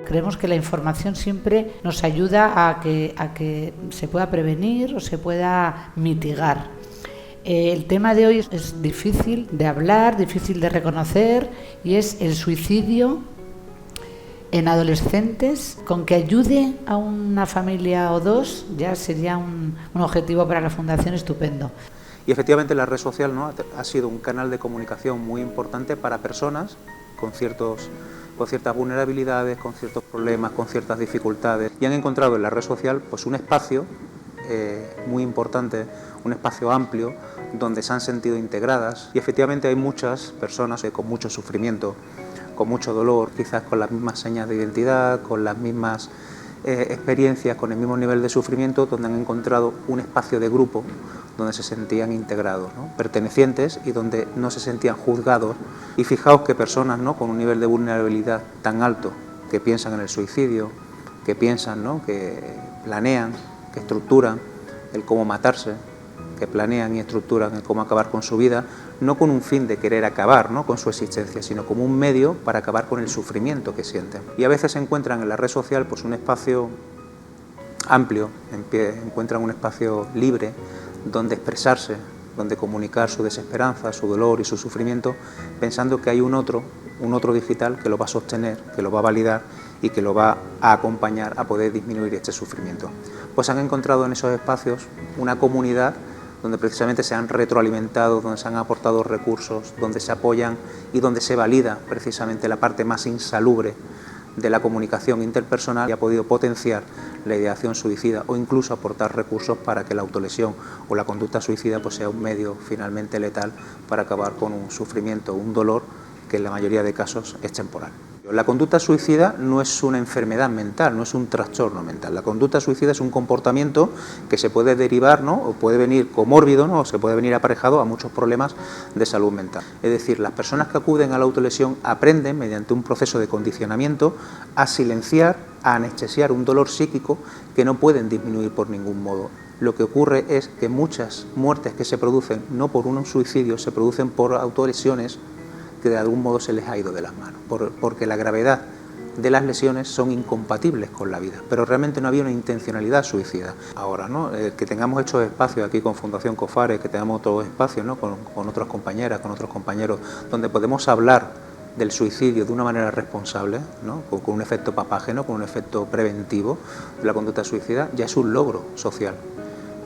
creemos que la información siempre nos ayuda a que se pueda prevenir o se pueda mitigar. El tema de hoy es difícil de hablar, difícil de reconocer, y es el suicidio en adolescentes. Con que ayude a una familia o dos ya sería un objetivo para la Fundación estupendo. Y efectivamente la red social, ¿no?, ha sido un canal de comunicación muy importante para personas con ciertas vulnerabilidades, con ciertos problemas, con ciertas dificultades, y han encontrado en la red social pues un espacio muy importante, un espacio amplio donde se han sentido integradas, y efectivamente hay muchas personas con mucho sufrimiento, con mucho dolor, quizás con las mismas señas de identidad, con las mismas experiencias, con el mismo nivel de sufrimiento, donde han encontrado un espacio de grupo donde se sentían integrados, ¿no?, pertenecientes, y donde no se sentían juzgados. Y fijaos que personas, ¿no?, con un nivel de vulnerabilidad tan alto, que piensan en el suicidio, que piensan, ¿no?, que planean, que estructuran el cómo matarse, que planean y estructuran el cómo acabar con su vida, no con un fin de querer acabar, ¿no?, con su existencia, sino como un medio para acabar con el sufrimiento que sienten. Y a veces se encuentran en la red social pues un espacio amplio, encuentran un espacio libre donde expresarse, donde comunicar su desesperanza, su dolor y su sufrimiento, pensando que hay un otro digital que lo va a sostener, que lo va a validar y que lo va a acompañar a poder disminuir este sufrimiento. Pues han encontrado en esos espacios una comunidad donde precisamente se han retroalimentado, donde se han aportado recursos, donde se apoyan y donde se valida precisamente la parte más insalubre de la comunicación interpersonal, y ha podido potenciar la ideación suicida o incluso aportar recursos para que la autolesión o la conducta suicida pues sea un medio finalmente letal para acabar con un sufrimiento, un dolor que en la mayoría de casos es temporal. La conducta suicida no es una enfermedad mental, no es un trastorno mental. La conducta suicida es un comportamiento que se puede derivar, ¿no?, o puede venir comórbido, ¿no?, o se puede venir aparejado a muchos problemas de salud mental. Es decir, las personas que acuden a la autolesión aprenden, mediante un proceso de condicionamiento, a silenciar, a anestesiar un dolor psíquico que no pueden disminuir por ningún modo. Lo que ocurre es que muchas muertes que se producen, no por un suicidio, se producen por autolesiones que de algún modo se les ha ido de las manos, porque la gravedad de las lesiones son incompatibles con la vida, pero realmente no había una intencionalidad suicida. Ahora, ¿no?, que tengamos estos espacios aquí con Fundación COFARE, que tengamos otros espacios, ¿no?, con otras compañeras, con otros compañeros, donde podemos hablar del suicidio de una manera responsable, ¿no?, con un efecto papágeno, con un efecto preventivo de la conducta suicida, ya es un logro social.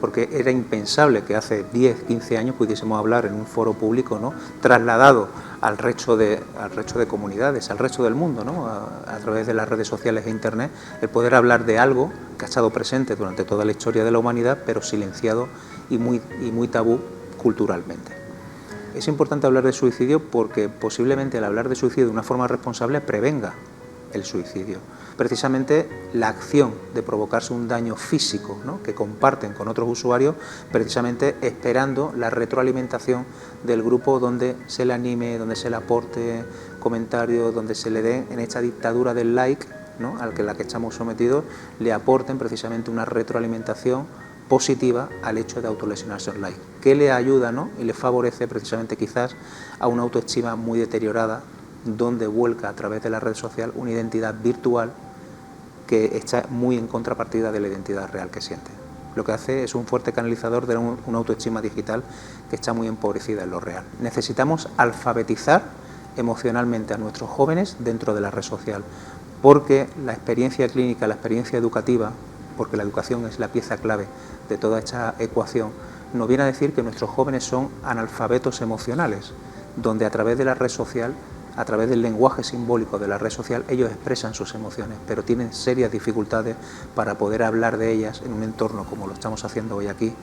Porque era impensable que hace 10, 15 años pudiésemos hablar en un foro público, ¿no?, trasladado al resto de comunidades, al resto del mundo, ¿no?, a través de las redes sociales e internet, el poder hablar de algo que ha estado presente durante toda la historia de la humanidad, pero silenciado y muy tabú culturalmente. Es importante hablar de suicidio porque posiblemente al hablar de suicidio de una forma responsable prevenga el suicidio. Precisamente la acción de provocarse un daño físico, ¿no?, que comparten con otros usuarios, precisamente esperando la retroalimentación del grupo donde se le anime, donde se le aporte comentarios, donde se le dé, en esta dictadura del like, ¿no?, a la que estamos sometidos, le aporten precisamente una retroalimentación positiva al hecho de autolesionarse online, que le ayuda, ¿no?, y le favorece precisamente quizás a una autoestima muy deteriorada, donde vuelca a través de la red social una identidad virtual que está muy en contrapartida de la identidad real que siente. Lo que hace es un fuerte canalizador de una autoestima digital que está muy empobrecida en lo real. Necesitamos alfabetizar emocionalmente a nuestros jóvenes dentro de la red social, porque la experiencia clínica, la experiencia educativa, porque la educación es la pieza clave de toda esta ecuación, nos viene a decir que nuestros jóvenes son analfabetos emocionales, donde a través de la red social, a través del lenguaje simbólico de la red social, ellos expresan sus emociones, pero tienen serias dificultades para poder hablar de ellas en un entorno como lo estamos haciendo hoy aquí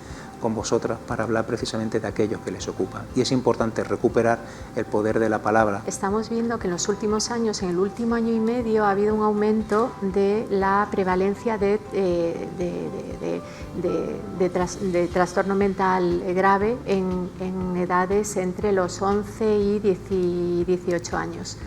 con vosotras, para hablar precisamente de aquellos que les ocupan. Y es importante recuperar el poder de la palabra. Estamos viendo que en los últimos años, en el último año y medio, ha habido un aumento de la prevalencia de trastorno mental grave en edades entre los 11 y 18 años.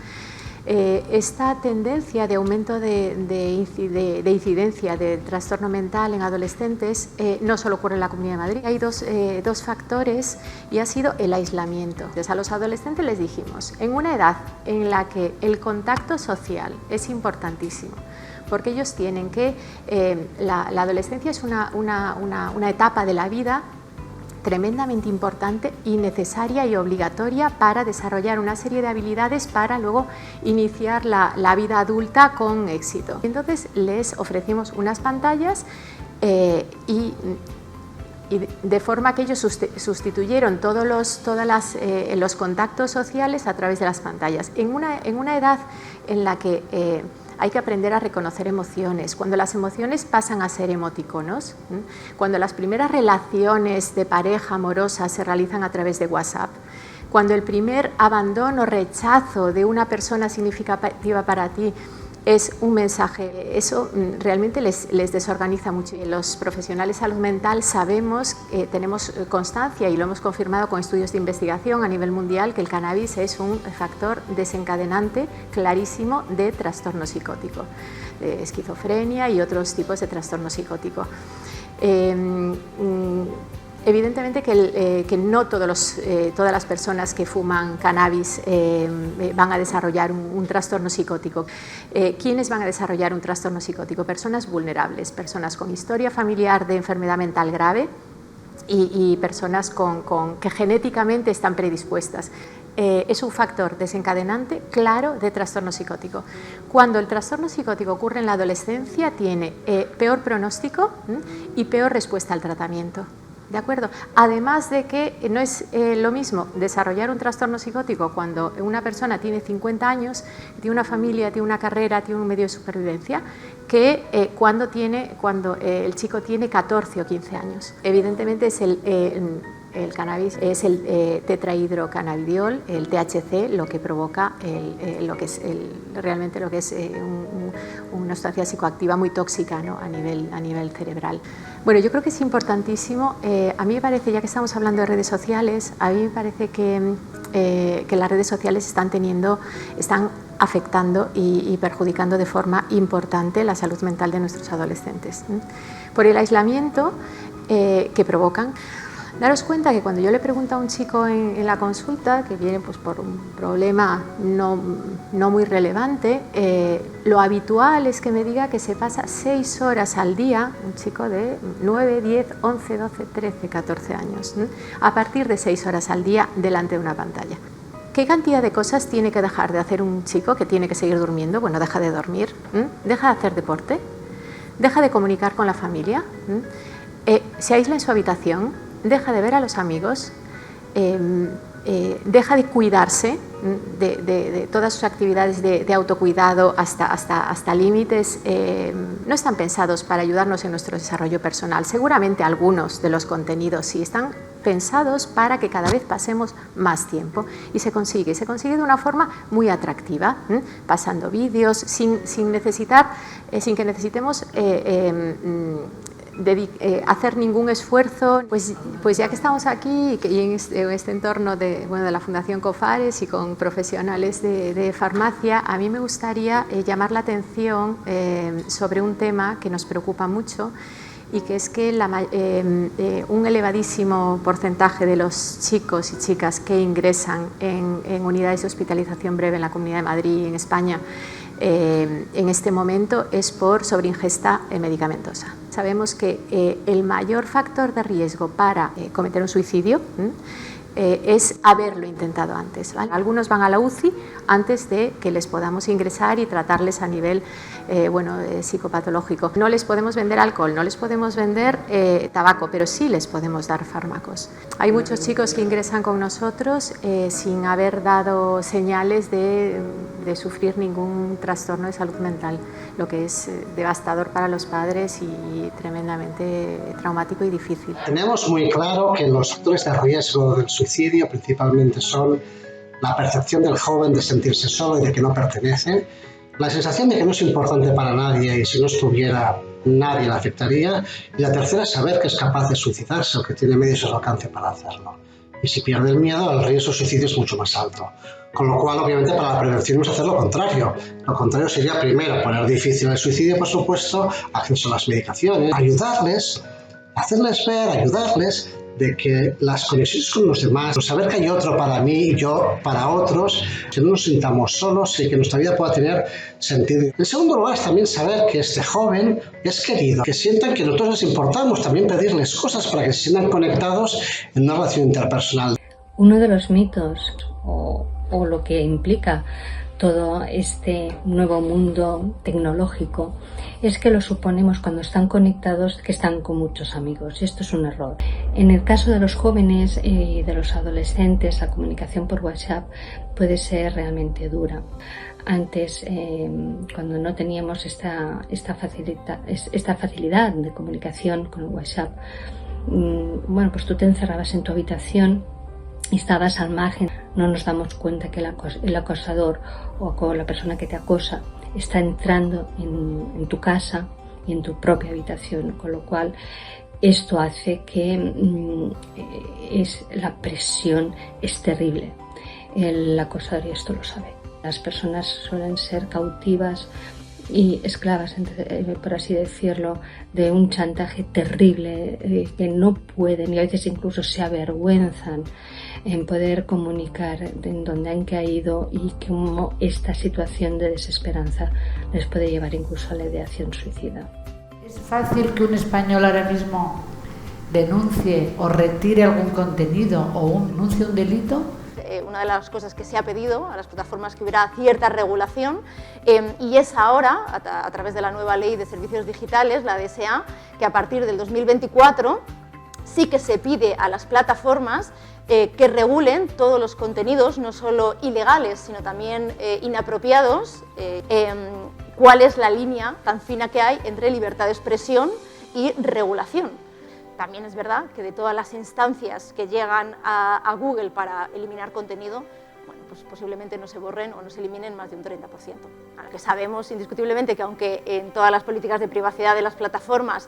Esta tendencia de aumento de incidencia de trastorno mental en adolescentes no solo ocurre en la Comunidad de Madrid. Hay dos factores y ha sido el aislamiento. Entonces, a los adolescentes les dijimos, en una edad en la que el contacto social es importantísimo, porque ellos tienen que, la adolescencia es una etapa de la vida tremendamente importante y necesaria y obligatoria para desarrollar una serie de habilidades para luego iniciar la vida adulta con éxito. Entonces les ofrecimos unas pantallas y de forma que ellos sustituyeron todos los contactos sociales a través de las pantallas. En una edad en la que hay que aprender a reconocer emociones, cuando las emociones pasan a ser emoticonos, cuando las primeras relaciones de pareja amorosa se realizan a través de WhatsApp, cuando el primer abandono o rechazo de una persona significativa para ti es un mensaje, eso realmente les desorganiza mucho. Los profesionales de salud mental sabemos, tenemos constancia y lo hemos confirmado con estudios de investigación a nivel mundial, que el cannabis es un factor desencadenante clarísimo de trastorno psicótico, de esquizofrenia y otros tipos de trastorno psicótico. Evidentemente que no todas las personas que fuman cannabis van a desarrollar un trastorno psicótico. ¿Quiénes van a desarrollar un trastorno psicótico? Personas vulnerables, personas con historia familiar de enfermedad mental grave y personas que genéticamente están predispuestas. Es un factor desencadenante claro de trastorno psicótico. Cuando el trastorno psicótico ocurre en la adolescencia, tiene peor pronóstico y peor respuesta al tratamiento. ¿De acuerdo? Además de que no es lo mismo desarrollar un trastorno psicótico cuando una persona tiene 50 años, tiene una familia, tiene una carrera, tiene un medio de supervivencia, que cuando el chico tiene 14 o 15 años. Evidentemente es el cannabis es el tetrahidrocannabidiol, el THC, lo que provoca realmente lo que es una sustancia psicoactiva muy tóxica, ¿no? a nivel cerebral. Bueno, yo creo que es importantísimo, a mí me parece, ya que estamos hablando de redes sociales, a mí me parece que las redes sociales están afectando y perjudicando de forma importante la salud mental de nuestros adolescentes. Por el aislamiento que provocan. Daros cuenta que cuando yo le pregunto a un chico en la consulta, que viene pues, por un problema no muy relevante, lo habitual es que me diga que se pasa 6 horas al día, un chico de 9, 10, 11, 12, 13, 14 años, a partir de 6 horas al día delante de una pantalla. ¿Qué cantidad de cosas tiene que dejar de hacer un chico que tiene que seguir durmiendo? Bueno, deja de dormir, deja de hacer deporte, deja de comunicar con la familia, se aísla en su habitación, deja de ver a los amigos, deja de cuidarse de todas sus actividades de autocuidado hasta límites. No están pensados para ayudarnos en nuestro desarrollo personal. Seguramente algunos de los contenidos sí están pensados para que cada vez pasemos más tiempo y se consigue de una forma muy atractiva, pasando vídeos sin que necesitemos hacer ningún esfuerzo. Pues ya que estamos aquí y en este entorno de la Fundación COFARES y con profesionales de farmacia, a mí me gustaría llamar la atención sobre un tema que nos preocupa mucho, y que es que un elevadísimo porcentaje de los chicos y chicas que ingresan en unidades de hospitalización breve en la Comunidad de Madrid y en España en este momento es por sobreingesta medicamentosa. Sabemos que el mayor factor de riesgo para cometer un suicidio es haberlo intentado antes, ¿vale? Algunos van a la UCI antes de que les podamos ingresar y tratarles a nivel psicopatológico. No les podemos vender alcohol, no les podemos vender tabaco, pero sí les podemos dar fármacos. Hay muchos chicos que ingresan con nosotros sin haber dado señales de sufrir ningún trastorno de salud mental, lo que es devastador para los padres y tremendamente traumático y difícil. Tenemos muy claro que los factores de riesgo del suicidio principalmente son la percepción del joven de sentirse solo y de que no pertenece, la sensación de que no es importante para nadie y si no estuviera nadie le afectaría, y la tercera es saber que es capaz de suicidarse o que tiene medios a su alcance para hacerlo. y si pierde el miedo, el riesgo de suicidio es mucho más alto. Con lo cual, obviamente, para la prevención es hacer lo contrario. Lo contrario sería, primero, poner difícil el suicidio, por supuesto, acceso a las medicaciones, ayudarles, hacerles ver, ayudarles de que las conexiones con los demás, saber que hay otro para mí y yo para otros, que no nos sintamos solos y que nuestra vida pueda tener sentido. En segundo lugar, es también saber que este joven es querido, que sientan que nosotros les importamos, también pedirles cosas para que se sientan conectados en una relación interpersonal. Uno de los mitos o lo que implica todo este nuevo mundo tecnológico es que lo suponemos cuando están conectados que están con muchos amigos, y esto es un error. En el caso de los jóvenes y de los adolescentes, la comunicación por WhatsApp puede ser realmente dura. Antes, cuando no teníamos esta facilidad de comunicación con el WhatsApp, bueno, pues tú te encerrabas en tu habitación y estabas al margen. No nos damos cuenta que el acosador o la persona que te acosa está entrando en tu casa y en tu propia habitación, con lo cual esto hace que la presión es terrible. El acosador, y esto lo sabe. Las personas suelen ser cautivas y esclavas, por así decirlo, de un chantaje terrible, que no pueden y a veces incluso se avergüenzan en poder comunicar en dónde han caído y cómo esta situación de desesperanza les puede llevar incluso a la ideación suicida. ¿Es fácil que un español ahora mismo denuncie o retire algún contenido o denuncie un delito? Una de las cosas que se ha pedido a las plataformas que hubiera cierta regulación y es ahora, a través de la nueva ley de servicios digitales, la DSA, que a partir del 2024 sí que se pide a las plataformas que regulen todos los contenidos, no solo ilegales, sino también inapropiados, cuál es la línea tan fina que hay entre libertad de expresión y regulación. También es verdad que de todas las instancias que llegan a Google para eliminar contenido, bueno, pues posiblemente no se borren o no se eliminen más de un 30%. Ahora que sabemos indiscutiblemente que aunque en todas las políticas de privacidad de las plataformas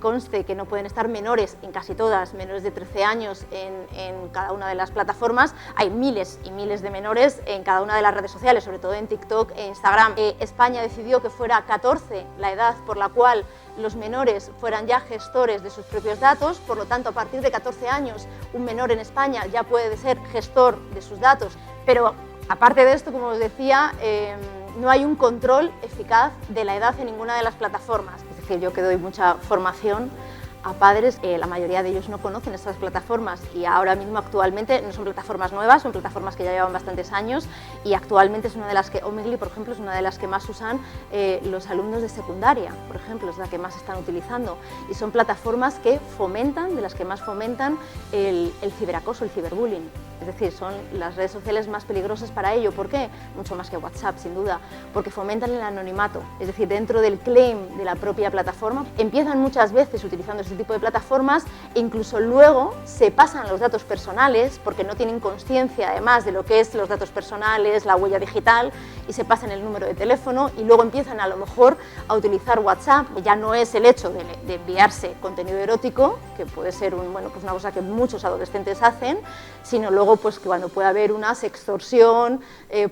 conste que no pueden estar menores, en casi todas, menores de 13 años en cada una de las plataformas, hay miles y miles de menores en cada una de las redes sociales, sobre todo en TikTok e Instagram. España decidió que fuera 14 la edad por la cual los menores fueran ya gestores de sus propios datos, por lo tanto, a partir de 14 años, un menor en España ya puede ser gestor de sus datos. Pero, aparte de esto, como os decía, no hay un control eficaz de la edad en ninguna de las plataformas. Es decir, yo que doy mucha formación a padres, la mayoría de ellos no conocen estas plataformas y ahora mismo actualmente no son plataformas nuevas, son plataformas que ya llevan bastantes años y actualmente es una de las que, Omegle por ejemplo, es una de las que más usan los alumnos de secundaria, por ejemplo, es la que más están utilizando y son plataformas que fomentan, de las que más fomentan el ciberacoso, el ciberbullying. Es decir, son las redes sociales más peligrosas para ello. ¿Por qué? Mucho más que WhatsApp, sin duda, porque fomentan el anonimato. Es decir, dentro del claim de la propia plataforma, empiezan muchas veces utilizando este tipo de plataformas e incluso luego se pasan los datos personales, porque no tienen conciencia además de lo que es los datos personales, la huella digital, y se pasan el número de teléfono y luego empiezan a lo mejor a utilizar WhatsApp. Ya no es el hecho de enviarse contenido erótico, que puede ser una cosa que muchos adolescentes hacen, sino luego pues que cuando pueda haber una sextorsión,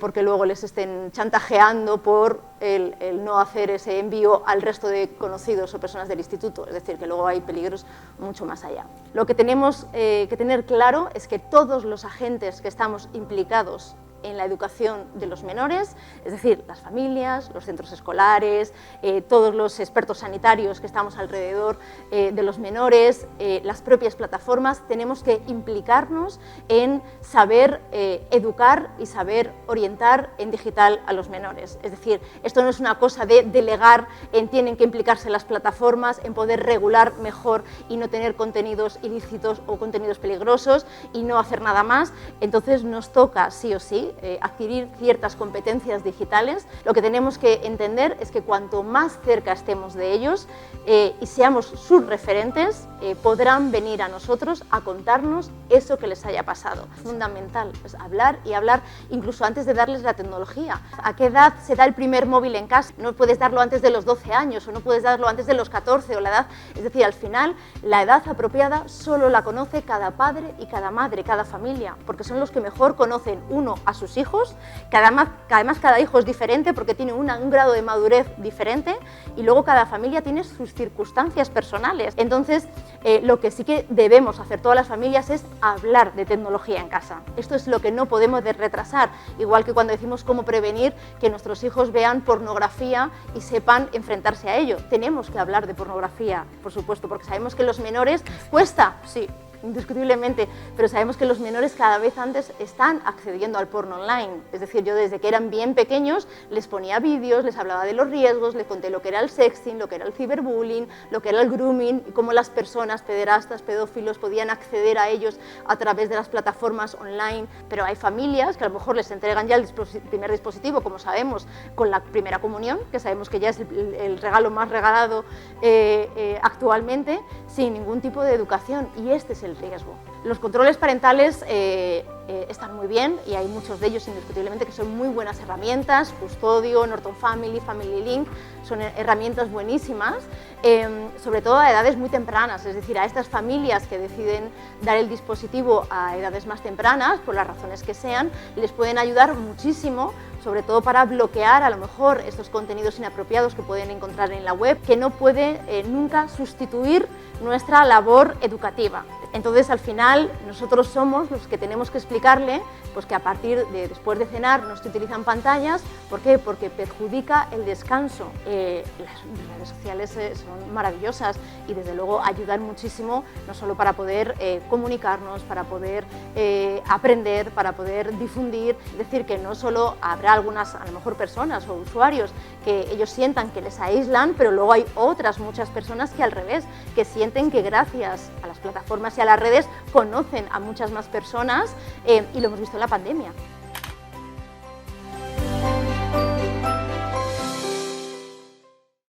porque luego les estén chantajeando por el no hacer ese envío al resto de conocidos o personas del instituto, es decir, que luego hay peligros mucho más allá. Lo que tenemos que tener claro es que todos los agentes que estamos implicados en la educación de los menores, es decir, las familias, los centros escolares, todos los expertos sanitarios que estamos alrededor de los menores, las propias plataformas, tenemos que implicarnos en saber educar y saber orientar en digital a los menores. Es decir, esto no es una cosa de delegar en tienen que implicarse las plataformas, en poder regular mejor y no tener contenidos ilícitos o contenidos peligrosos y no hacer nada más. Entonces nos toca sí o sí sí adquirir ciertas competencias digitales. Lo que tenemos que entender es que cuanto más cerca estemos de ellos y seamos sus referentes, podrán venir a nosotros a contarnos eso que les haya pasado. Es fundamental, es hablar y hablar incluso antes de darles la tecnología. ¿A qué edad se da el primer móvil en casa? No puedes darlo antes de los 12 años o no puedes darlo antes de los 14 o la edad. Es decir, al final la edad apropiada solo la conoce cada padre y cada madre, cada familia, porque son los que mejor conocen uno a sus hijos, que además cada hijo es diferente porque tiene un grado de madurez diferente y luego cada familia tiene sus circunstancias personales. Entonces, lo que sí que debemos hacer todas las familias es hablar de tecnología en casa. Esto es lo que no podemos retrasar, igual que cuando decimos cómo prevenir que nuestros hijos vean pornografía y sepan enfrentarse a ello. Tenemos que hablar de pornografía, por supuesto, porque sabemos que los menores cuesta, sí, indiscutiblemente, pero sabemos que los menores cada vez antes están accediendo al porno online. Es decir, yo desde que eran bien pequeños les ponía vídeos, les hablaba de los riesgos, les conté lo que era el sexting, lo que era el ciberbullying, lo que era el grooming y cómo las personas pederastas, pedófilos podían acceder a ellos a través de las plataformas online. Pero hay familias que a lo mejor les entregan ya el primer dispositivo, como sabemos, con la primera comunión, que sabemos que ya es el regalo más regalado actualmente, sin ningún tipo de educación, y este es el riesgo. Los controles parentales están muy bien y hay muchos de ellos indiscutiblemente que son muy buenas herramientas. Custodio, Norton Family, Family Link, son herramientas buenísimas, sobre todo a edades muy tempranas, es decir, a estas familias que deciden dar el dispositivo a edades más tempranas, por las razones que sean, les pueden ayudar muchísimo, sobre todo para bloquear a lo mejor estos contenidos inapropiados que pueden encontrar en la web, que no puede nunca sustituir nuestra labor educativa. Entonces, al final, nosotros somos los que tenemos que explicarle pues, que a partir de después de cenar no se utilizan pantallas. ¿Por qué? Porque perjudica el descanso. Las redes sociales son maravillosas y, desde luego, ayudan muchísimo, no solo para poder comunicarnos, para poder aprender, para poder difundir. Es decir, que no solo habrá algunas, a lo mejor, personas o usuarios que ellos sientan que les aíslan, pero luego hay otras muchas personas que, al revés, que sienten que gracias a las plataformas y a las redes conocen a muchas más personas y lo hemos visto en la pandemia.